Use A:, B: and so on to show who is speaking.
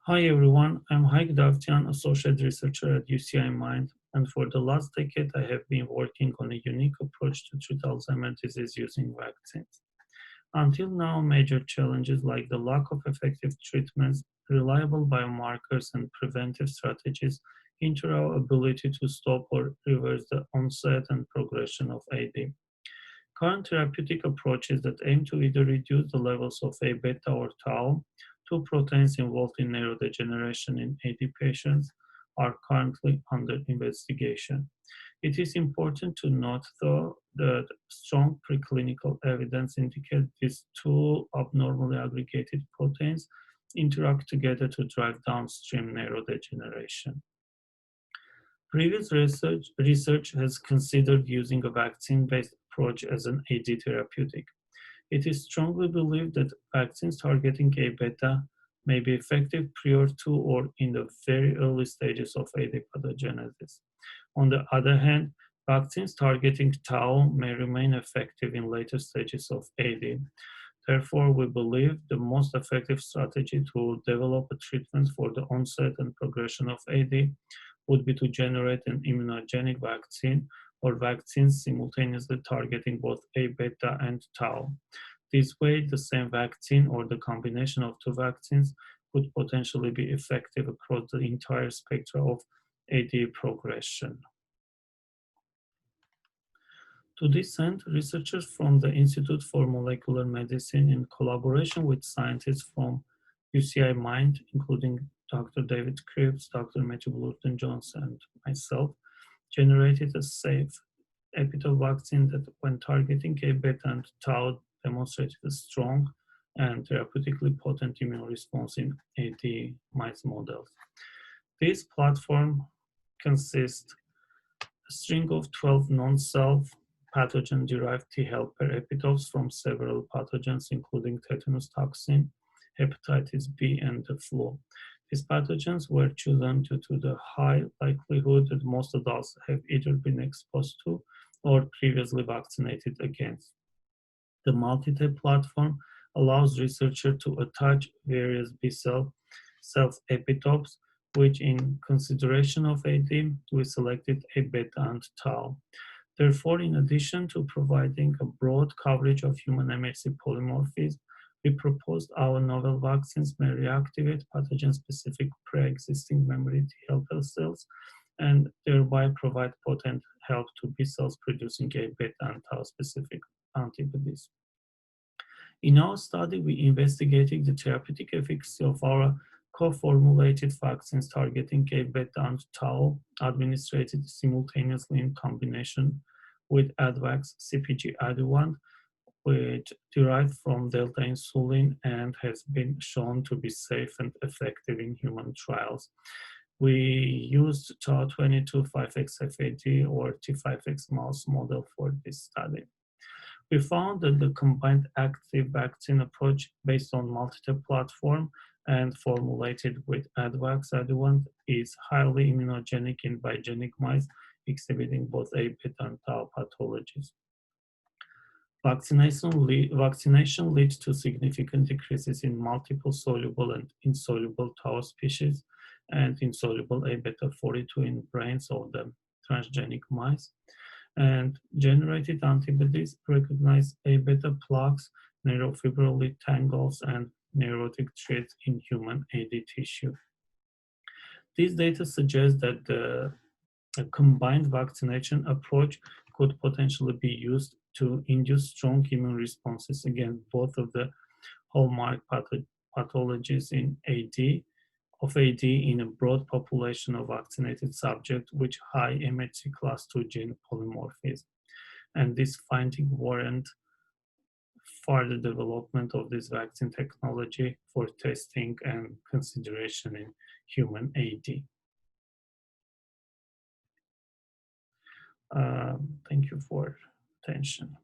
A: Hi everyone, I'm Hayk Davtyan, Associate Researcher at UCI MIND, and for the last decade I have been working on a unique approach to treat Alzheimer's disease using vaccines. Until now, major challenges like the lack of effective treatments, reliable biomarkers, and preventive strategies hinder our ability to stop or reverse the onset and progression of AD. Current therapeutic approaches that aim to either reduce the levels of A beta or tau, two proteins involved in neurodegeneration in AD patients, are currently under investigation. It is important to note, though, that strong preclinical evidence indicates these two abnormally aggregated proteins interact together to drive downstream neurodegeneration. Previous research has considered using a vaccine-based approach as an AD therapeutic. It is strongly believed that vaccines targeting A beta may be effective prior to or in the very early stages of AD pathogenesis. On the other hand, vaccines targeting tau may remain effective in later stages of AD. Therefore, we believe the most effective strategy to develop a treatment for the onset and progression of AD would be to generate an immunogenic vaccine or vaccines simultaneously targeting both A beta and tau. This way, the same vaccine or the combination of two vaccines could potentially be effective across the entire spectrum of AD progression. To this end, researchers from the Institute for Molecular Medicine, in collaboration with scientists from UCI MIND, including Dr. David Cripps, Dr. Matthew Blurton-Jones, and myself, generated a safe epitope vaccine that, when targeting A beta and tau, demonstrated a strong and therapeutically potent immune response in AD mice models. This platform consists a string of 12 non-self pathogen-derived T helper epitopes from several pathogens, including tetanus toxin, hepatitis B, and the flu. These pathogens were chosen due to the high likelihood that most adults have either been exposed to or previously vaccinated against. The multi-type platform allows researchers to attach various B-cell self-epitopes, which, in consideration of AD, we selected A beta and tau. Therefore, in addition to providing a broad coverage of human MHC polymorphism, we proposed our novel vaccines may reactivate pathogen-specific pre-existing memory T helper cells and thereby provide potent help to B cells producing A beta and tau-specific antibodies. In our study, we investigated the therapeutic efficacy of our co-formulated vaccines targeting A beta and tau administered simultaneously in combination with AdVax CpG adjuvant, which derived from delta insulin and has been shown to be safe and effective in human trials. We used tau22-5XFAD or T5X mouse model for this study. We found that the combined active vaccine approach based on multi-type platform and formulated with AdVax adjuvant is highly immunogenic in biogenic mice exhibiting both A beta and tau pathologies. Vaccination leads to significant decreases in multiple soluble and insoluble tau species and insoluble A beta 42 in brains of the transgenic mice. And generated antibodies recognize A beta plaques, neurofibrillary tangles, and neurotic threads in human AD tissue. These data suggest that a combined vaccination approach could potentially be used to induce strong immune responses against both of the hallmark pathologies in AD in a broad population of vaccinated subjects with high MHC class II gene polymorphism. And this finding warrant further development of this vaccine technology for testing and consideration in human AD. Thank you for attention.